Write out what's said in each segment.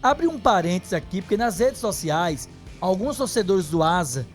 Abre um parênteses aqui, porque nas redes sociais, alguns torcedores do Asa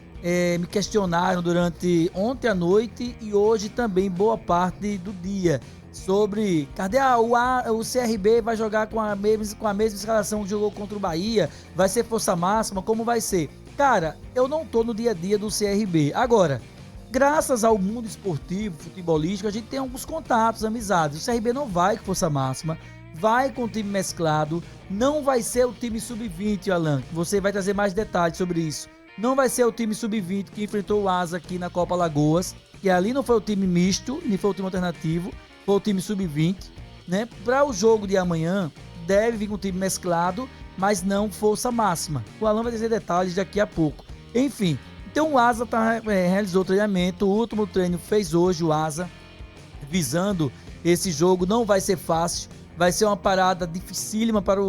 me questionaram durante ontem à noite e hoje também boa parte do dia sobre cadê o CRB vai jogar com a mesma escalação que jogou contra o Bahia, vai ser força máxima, como vai ser? Cara, eu não tô no dia a dia do CRB. Agora, graças ao mundo esportivo, futebolístico, a gente tem alguns contatos, amizades. O CRB não vai com força máxima, vai com o time mesclado, não vai ser o time sub-20, Alan. Você vai trazer mais detalhes sobre isso. Não vai ser o time sub-20 que enfrentou o Asa aqui na Copa Alagoas, que ali não foi o time misto, nem foi o time alternativo, foi o time sub-20, né? Para o jogo de amanhã, deve vir com o time mesclado, mas não força máxima. O Alan vai trazer detalhes daqui a pouco. Enfim, então o Asa realizou o treinamento, o último treino fez hoje o Asa, visando esse jogo, não vai ser fácil, vai ser uma parada dificílima para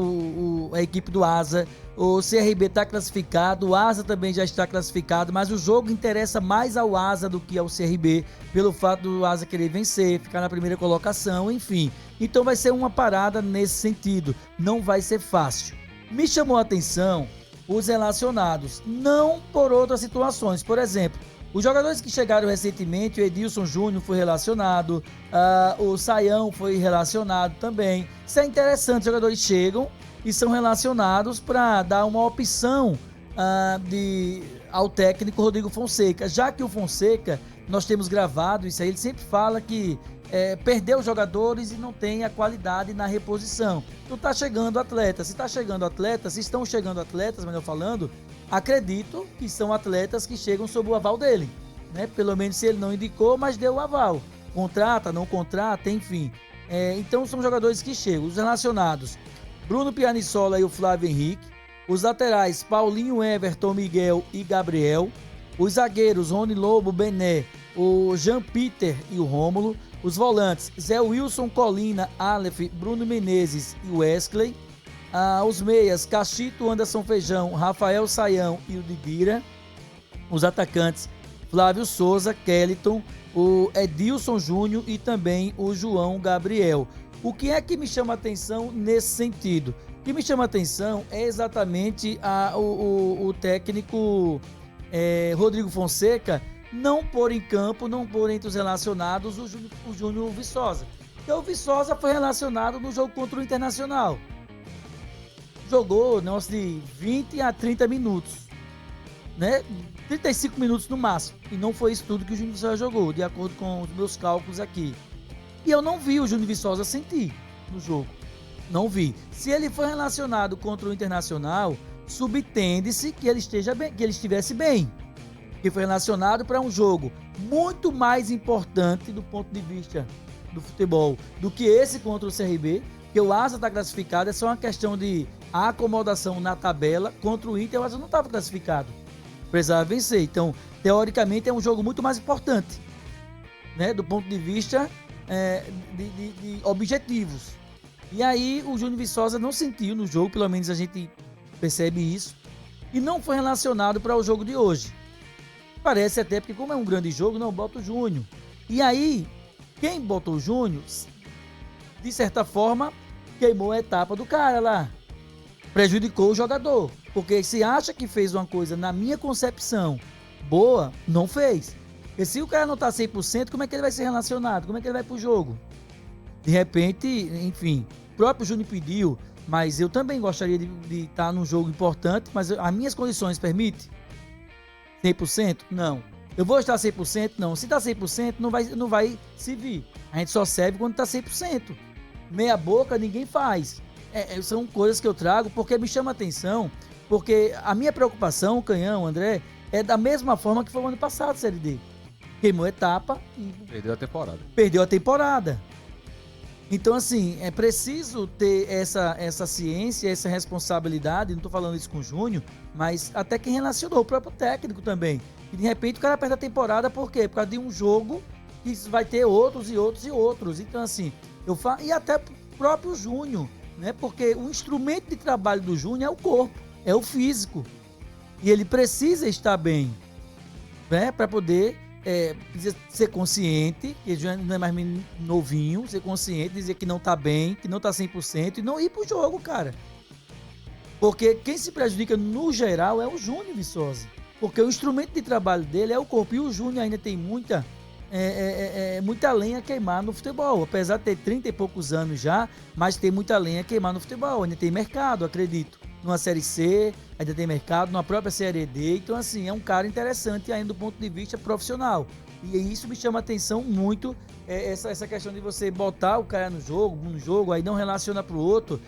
a equipe do Asa. O CRB está classificado, o Asa também já está classificado, mas o jogo interessa mais ao Asa do que ao CRB, pelo fato do Asa querer vencer, ficar na primeira colocação, enfim. Então vai ser uma parada nesse sentido, não vai ser fácil. Me chamou a atenção os relacionados, não por outras situações. Por exemplo, os jogadores que chegaram recentemente, o Edilson Júnior foi relacionado, o Saião foi relacionado também. Isso é interessante, os jogadores chegam e são relacionados para dar uma opção ao técnico Rodrigo Fonseca. Já que o Fonseca, nós temos gravado isso aí, ele sempre fala que perdeu os jogadores e não tem a qualidade na reposição. Então tá chegando atletas. Se tá chegando atletas, se estão chegando atletas, melhor falando, acredito que são atletas que chegam sob o aval dele, né? Pelo menos se ele não indicou, mas deu o aval. Contrata, não contrata, enfim. Então são jogadores que chegam. Os relacionados, Bruno Pianissola e o Flávio Henrique. Os laterais, Paulinho, Everton, Miguel e Gabriel. Os zagueiros, Rony Lobo, Bené, o Jean Peter e o Rômulo. Os volantes, Zé Wilson, Colina, Aleph, Bruno Menezes e Wesley. Os meias, Cachito, Anderson Feijão, Rafael Saião e o Didira. Os atacantes, Flávio Souza, Kellyton, o Edilson Júnior e também o João Gabriel. O que é que me chama a atenção nesse sentido? O que me chama a atenção é exatamente o técnico Rodrigo Fonseca não pôr em campo, não pôr entre os relacionados o Júnior Viçosa. Porque o Viçosa foi relacionado no jogo contra o Internacional. Jogou de 20 a 30 minutos, né? 35 minutos no máximo. E não foi isso tudo que o Júnior Viçosa jogou, de acordo com os meus cálculos aqui. E eu não vi o Júnior Viçosa sentir no jogo. Não vi. Se ele foi relacionado contra o Internacional, subtende-se que ele estivesse bem. Que foi relacionado para um jogo muito mais importante do ponto de vista do futebol do que esse contra o CRB, que o Asa está classificado, é só uma questão de acomodação na tabela. Contra o Inter, o Asa não estava classificado, precisava vencer. Então, teoricamente, é um jogo muito mais importante, né, do ponto de vista de objetivos. E aí o Júnior Viçosa não sentiu no jogo, pelo menos a gente percebe isso, e não foi relacionado para o jogo de hoje. Parece até porque, como é um grande jogo, não bota o Júnior. E aí, quem botou o Júnior, de certa forma, queimou a etapa do cara lá. Prejudicou o jogador. Porque se acha que fez uma coisa, na minha concepção, boa, não fez. E se o cara não tá 100%, como é que ele vai ser relacionado? Como é que ele vai pro jogo? De repente, enfim, o próprio Júnior pediu, mas eu também gostaria de estar num jogo importante, mas as minhas condições permitem? 100%? Não. Eu vou estar 100%? Não. Se está 100%, não vai servir. A gente só serve quando está 100%. Meia boca ninguém faz. São coisas que eu trago porque me chama a atenção, porque a minha preocupação, Canhão, André, é da mesma forma que foi o ano passado, Série D. Queimou etapa e... Perdeu a temporada. Então, assim, é preciso ter essa ciência, essa responsabilidade. Não estou falando isso com o Júnior, mas até quem relacionou, o próprio técnico também. E de repente o cara perde a temporada, por quê? Por causa de um jogo que vai ter outros e outros e outros. Então, assim, e até o próprio Júnior, né? Porque o instrumento de trabalho do Júnior é o corpo, é o físico. E ele precisa estar bem, né? Para poder ser consciente, que já não é mais novinho, ser consciente, dizer que não tá bem, que não tá 100% e não ir pro jogo, cara. Porque quem se prejudica no geral é o Júnior Viçosa. Porque o instrumento de trabalho dele é o corpo. E o Júnior ainda tem muita lenha a queimar no futebol. Apesar de ter 30 e poucos anos já, mas tem muita lenha a queimar no futebol. Ainda tem mercado, acredito. Numa Série C, ainda tem mercado, numa própria Série D. Então, assim, é um cara interessante ainda do ponto de vista profissional. E isso me chama a atenção muito, essa questão de você botar o cara no jogo, aí não relaciona pro outro.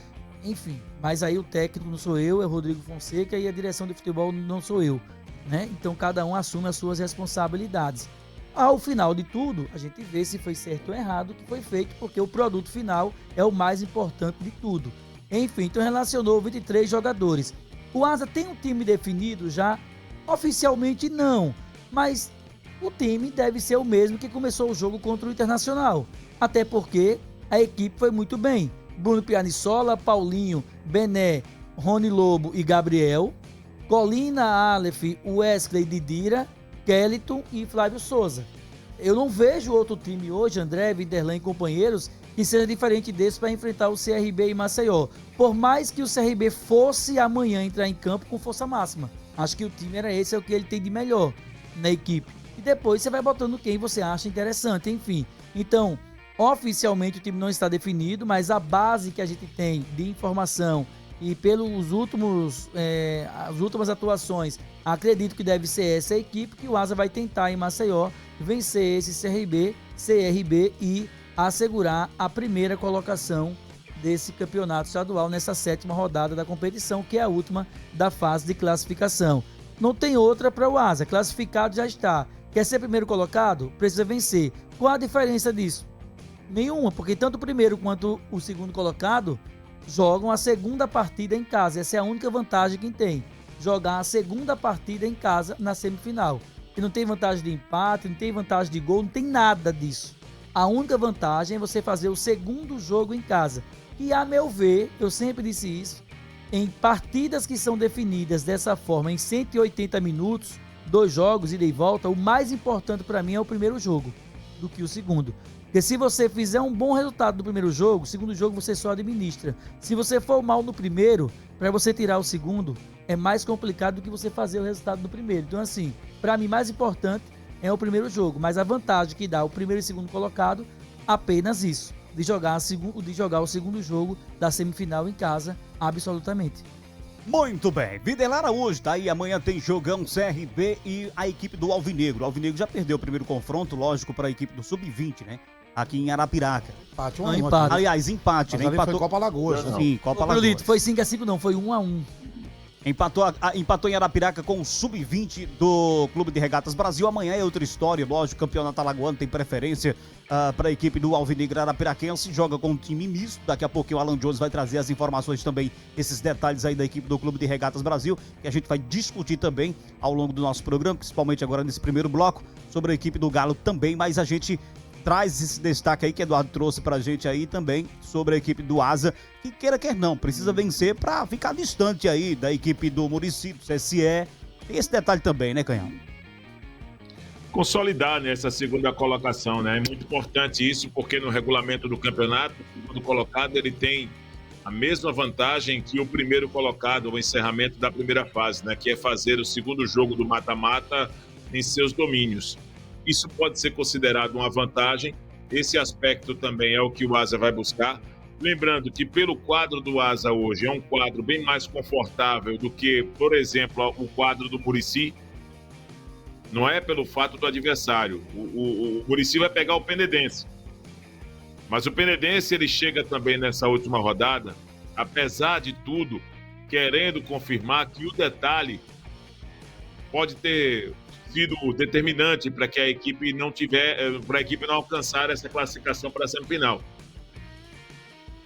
Enfim, mas aí o técnico não sou eu, é o Rodrigo Fonseca, e a direção de futebol não sou eu, né? Então cada um assume as suas responsabilidades. Ao final de tudo, a gente vê se foi certo ou errado o que foi feito, porque o produto final é o mais importante de tudo. Enfim, então relacionou 23 jogadores. O Asa tem um time definido já? Oficialmente não, mas o time deve ser o mesmo que começou o jogo contra o Internacional. Até porque a equipe foi muito bem. Bruno Pianissola, Paulinho, Bené, Rony Lobo e Gabriel, Colina, Aleph, Wesley, Didira, Kellyton e Flávio Souza. Eu não vejo outro time hoje, André, Vinderlan e companheiros, que seja diferente desse para enfrentar o CRB e Maceió. Por mais que o CRB fosse amanhã entrar em campo com força máxima. Acho que o time era esse, é o que ele tem de melhor na equipe. E depois você vai botando quem você acha interessante, enfim. Então, oficialmente o time não está definido, mas a base que a gente tem de informação e pelos as últimas atuações, acredito que deve ser essa equipe que o Asa vai tentar em Maceió vencer esse CRB e assegurar a primeira colocação desse campeonato estadual nessa 7ª rodada da competição, que é a última da fase de classificação. Não tem outra para o Asa, classificado já está. Quer ser primeiro colocado? Precisa vencer. Qual a diferença disso? Nenhuma, porque tanto o primeiro quanto o segundo colocado jogam a segunda partida em casa. Essa é a única vantagem que tem. Jogar a segunda partida em casa na semifinal. E não tem vantagem de empate, não tem vantagem de gol, não tem nada disso. A única vantagem é você fazer o segundo jogo em casa. E a meu ver, eu sempre disse isso, em partidas que são definidas dessa forma, em 180 minutos, 2 jogos, ida e volta, o mais importante para mim é o primeiro jogo do que o segundo. Porque se você fizer um bom resultado no primeiro jogo, o segundo jogo você só administra. Se você for mal no primeiro, para você tirar o segundo, é mais complicado do que você fazer o resultado no primeiro. Então, assim, para mim, mais importante é o primeiro jogo. Mas a vantagem que dá o primeiro e segundo colocado, apenas isso. De jogar o segundo jogo da semifinal em casa, absolutamente. Muito bem, Videlar Araújo, tá aí, amanhã tem jogão CRB e a equipe do Alvinegro. O Alvinegro já perdeu o primeiro confronto, lógico, para a equipe do Sub-20, né? Aqui em Arapiraca. Empate, empate. Aliás, empate, mas né? Empatou. Foi Copa Alagoas. Sim, Copa Alagoas. Foi 5-5 não, foi 1-1. Empatou em Arapiraca com o Sub-20 do Clube de Regatas Brasil. Amanhã é outra história, lógico, o campeonato alagoano tem preferência para a equipe do Alvinegro Arapiraquense, joga com um time misto. Daqui a pouco o Alan Jones vai trazer as informações também, esses detalhes aí da equipe do Clube de Regatas Brasil, que a gente vai discutir também ao longo do nosso programa, principalmente agora nesse primeiro bloco, sobre a equipe do Galo também, mas a gente traz esse destaque aí que Eduardo trouxe pra gente aí também sobre a equipe do Asa, que queira quer não, precisa vencer pra ficar distante aí da equipe do Muricy, do CSE. Tem esse detalhe também, né, Canhão? Consolidar nessa segunda colocação, né? É muito importante isso, porque no regulamento do campeonato, o segundo colocado ele tem a mesma vantagem que o primeiro colocado, o encerramento da primeira fase, né? Que é fazer o segundo jogo do mata-mata em seus domínios. Isso pode ser considerado uma vantagem. Esse aspecto também é o que o Asa vai buscar. Lembrando que pelo quadro do Asa hoje é um quadro bem mais confortável do que, por exemplo, o quadro do Muricy. Não é pelo fato do adversário. O Muricy vai pegar o Penedense. Mas o Penedense ele chega também nessa última rodada, apesar de tudo, querendo confirmar que o detalhe pode ter sido determinante para que a equipe não alcançar essa classificação para a semifinal.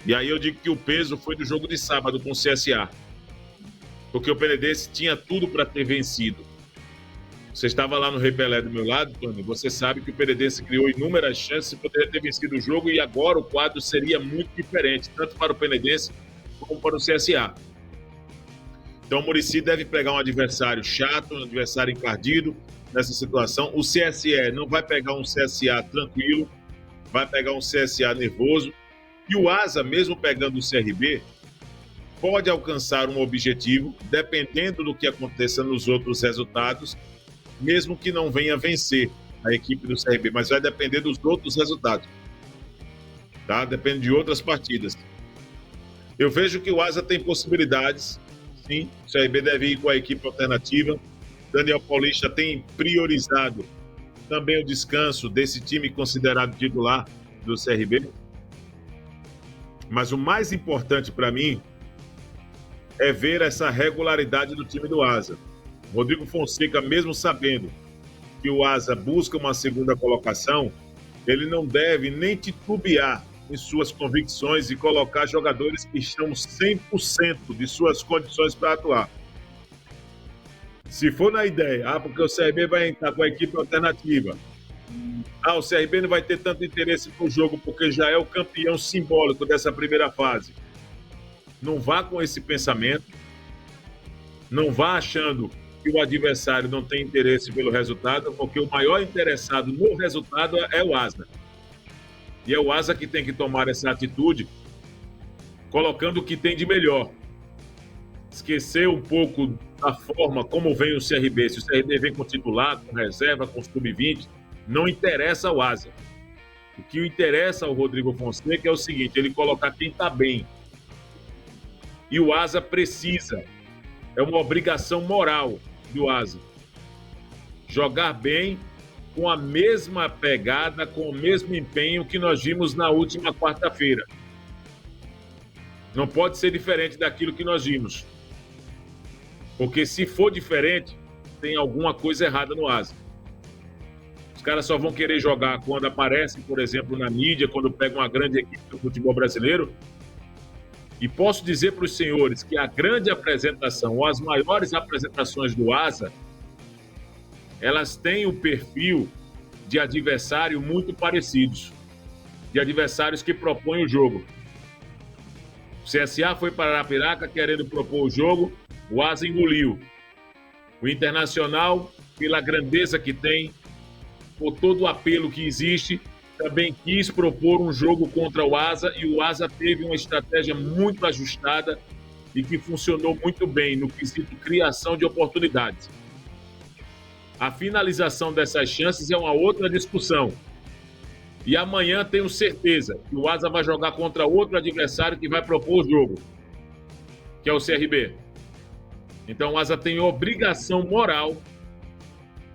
E aí eu digo que o peso foi do jogo de sábado com o CSA, porque o Penedense tinha tudo para ter vencido. Você estava lá no Rei Pelé do meu lado, Tony, você sabe que o Penedense criou inúmeras chances de poder ter vencido o jogo e agora o quadro seria muito diferente, tanto para o Penedense como para o CSA. Então o Muricy deve pegar um adversário chato, um adversário encardido nessa situação. O CSE não vai pegar um CSA tranquilo, vai pegar um CSA nervoso. E o Asa, mesmo pegando o CRB, pode alcançar um objetivo, dependendo do que aconteça nos outros resultados, mesmo que não venha vencer a equipe do CRB, mas vai depender dos outros resultados. Tá? Depende de outras partidas. Eu vejo que o Asa tem possibilidades, sim. O CRB deve ir com a equipe alternativa. Daniel Paulista tem priorizado também o descanso desse time considerado titular do CRB. Mas o mais importante para mim é ver essa regularidade do time do Asa. Rodrigo Fonseca, mesmo sabendo que o Asa busca uma segunda colocação, ele não deve nem titubear em suas convicções e colocar jogadores que estão 100% de suas condições para atuar. Se for na ideia, porque o CRB vai entrar com a equipe alternativa, o CRB não vai ter tanto interesse no jogo porque já é o campeão simbólico dessa primeira fase. Não vá com esse pensamento, não vá achando que o adversário não tem interesse pelo resultado, porque o maior interessado no resultado é o Asa. E é o Asa que tem que tomar essa atitude, colocando o que tem de melhor. Esquecer um pouco da forma como vem o CRB. Se o CRB vem com titular, com reserva, com sub-20, não interessa ao Asa. O que interessa ao Rodrigo Fonseca é o seguinte, ele colocar quem está bem. E o Asa precisa, é uma obrigação moral do Asa, jogar bem com a mesma pegada, com o mesmo empenho que nós vimos na última quarta-feira. Não pode ser diferente daquilo que nós vimos. Porque se for diferente, tem alguma coisa errada no Asa. Os caras só vão querer jogar quando aparecem, por exemplo, na mídia, quando pegam uma grande equipe do futebol brasileiro. E posso dizer para os senhores que a grande apresentação, ou as maiores apresentações do Asa, elas têm um perfil de adversário muito parecidos, de adversários que propõem o jogo. O CSA foi para Arapiraca querendo propor o jogo, o Asa engoliu. O Internacional, pela grandeza que tem, por todo o apelo que existe, também quis propor um jogo contra o Asa, e o Asa teve uma estratégia muito ajustada e que funcionou muito bem no quesito criação de oportunidades. A finalização dessas chances é uma outra discussão. E amanhã tenho certeza que o Asa vai jogar contra outro adversário que vai propor o jogo, que é o CRB. Então o Asa tem obrigação moral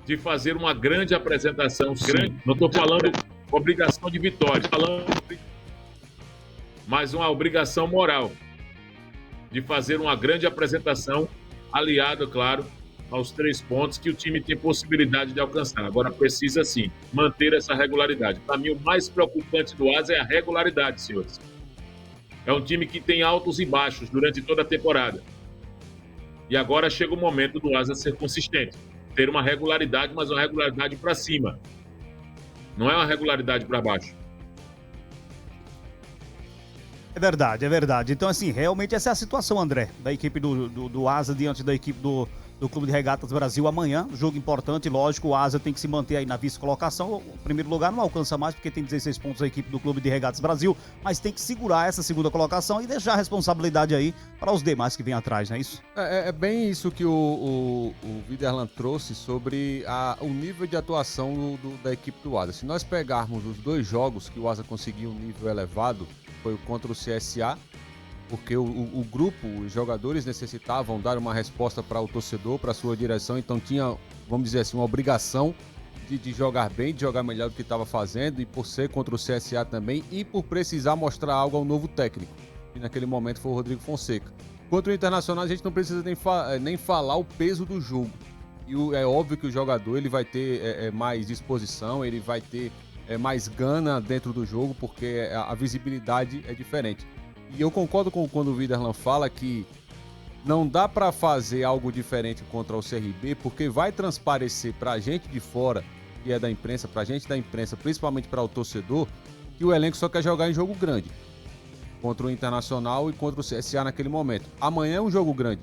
de fazer uma grande apresentação. Não estou falando obrigação de vitória, mas uma obrigação moral de fazer uma grande apresentação, aliado, claro, aos 3 pontos que o time tem possibilidade de alcançar. Agora precisa, sim, manter essa regularidade. Para mim, o mais preocupante do Asa é a regularidade, senhores. É um time que tem altos e baixos durante toda a temporada. E agora chega o momento do Asa ser consistente. Ter uma regularidade, mas uma regularidade para cima. Não é uma regularidade para baixo. É verdade, é verdade. Então, assim, realmente essa é a situação, André, da equipe do Asa diante da equipe do Clube de Regatas Brasil amanhã. Jogo importante, lógico, o Asa tem que se manter aí na vice-colocação. O primeiro lugar não alcança mais porque tem 16 pontos a equipe do Clube de Regatas Brasil, mas tem que segurar essa segunda colocação e deixar a responsabilidade aí para os demais que vêm atrás, não é isso? É bem isso que o Viderlan trouxe sobre o nível de atuação da equipe do Asa. Se nós pegarmos os 2 jogos que o Asa conseguiu um nível elevado, foi contra o CSA, porque o grupo, os jogadores necessitavam dar uma resposta para o torcedor, para a sua direção, então tinha, vamos dizer assim, uma obrigação de jogar bem, de jogar melhor do que estava fazendo, e por ser contra o CSA também, e por precisar mostrar algo ao novo técnico, que naquele momento foi o Rodrigo Fonseca. Contra o Internacional, a gente não precisa nem falar o peso do jogo, e é óbvio que o jogador ele vai ter mais disposição, ele vai ter mais gana dentro do jogo, porque a visibilidade é diferente. E eu concordo com quando o Viderlan fala que não dá para fazer algo diferente contra o CRB, porque vai transparecer para a gente de fora, que é da imprensa, para a gente da imprensa, principalmente para o torcedor, que o elenco só quer jogar em jogo grande. Contra o Internacional e contra o CSA naquele momento. Amanhã é um jogo grande.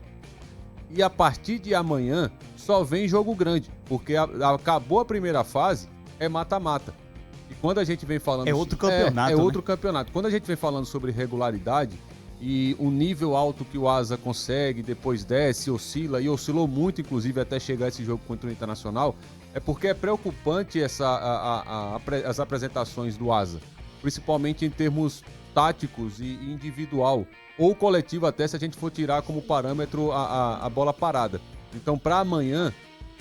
E a partir de amanhã só vem jogo grande, porque acabou a primeira fase, é mata-mata. E quando a gente vem falando... É outro campeonato, É outro campeonato. Quando a gente vem falando sobre regularidade e o nível alto que o Asa consegue, depois desce, oscila, e oscilou muito, inclusive, até chegar esse jogo contra o Internacional, é porque é preocupante as apresentações do Asa, principalmente em termos táticos e individual, ou coletivo até, se a gente for tirar como parâmetro a bola parada. Então, para amanhã,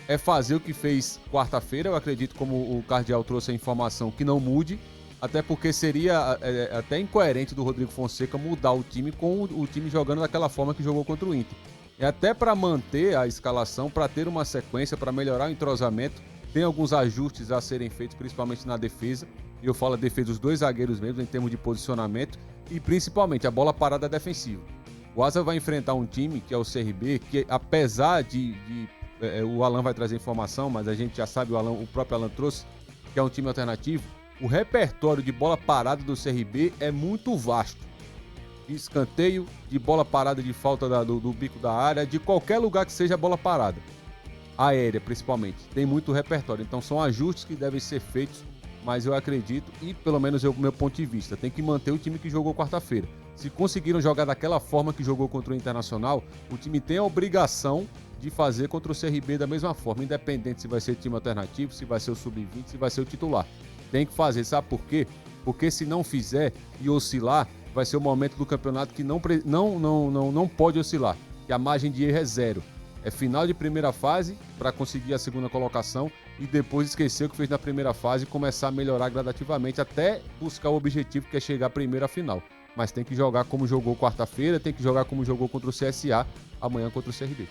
é fazer o que fez quarta-feira, eu acredito, como o Cardial trouxe a informação, que não mude, até porque seria até incoerente do Rodrigo Fonseca mudar o time com o time jogando daquela forma que jogou contra o Inter. E até para manter a escalação, para ter uma sequência, para melhorar o entrosamento, tem alguns ajustes a serem feitos, principalmente na defesa. E eu falo a defesa dos dois zagueiros mesmo, em termos de posicionamento, e principalmente a bola parada defensiva. O Asa vai enfrentar um time, que é o CRB, que apesar o Alan vai trazer informação, mas a gente já sabe, o próprio Alan trouxe, que é um time alternativo. O repertório de bola parada do CRB é muito vasto. De escanteio, de bola parada de falta do bico da área, de qualquer lugar que seja bola parada. Aérea, principalmente. Tem muito repertório. Então são ajustes que devem ser feitos, mas eu acredito, e pelo menos o meu ponto de vista, tem que manter o time que jogou quarta-feira. Se conseguiram jogar daquela forma que jogou contra o Internacional, o time tem a obrigação de fazer contra o CRB da mesma forma, independente se vai ser time alternativo, se vai ser o sub-20, se vai ser o titular. Tem que fazer, sabe por quê? Porque se não fizer e oscilar, vai ser o momento do campeonato que não pode oscilar, que a margem de erro é zero. É final de primeira fase para conseguir a segunda colocação e depois esquecer o que fez na primeira fase e começar a melhorar gradativamente até buscar o objetivo que é chegar primeiro à final. Mas tem que jogar como jogou quarta-feira, tem que jogar como jogou contra o CSA, amanhã contra o CRB.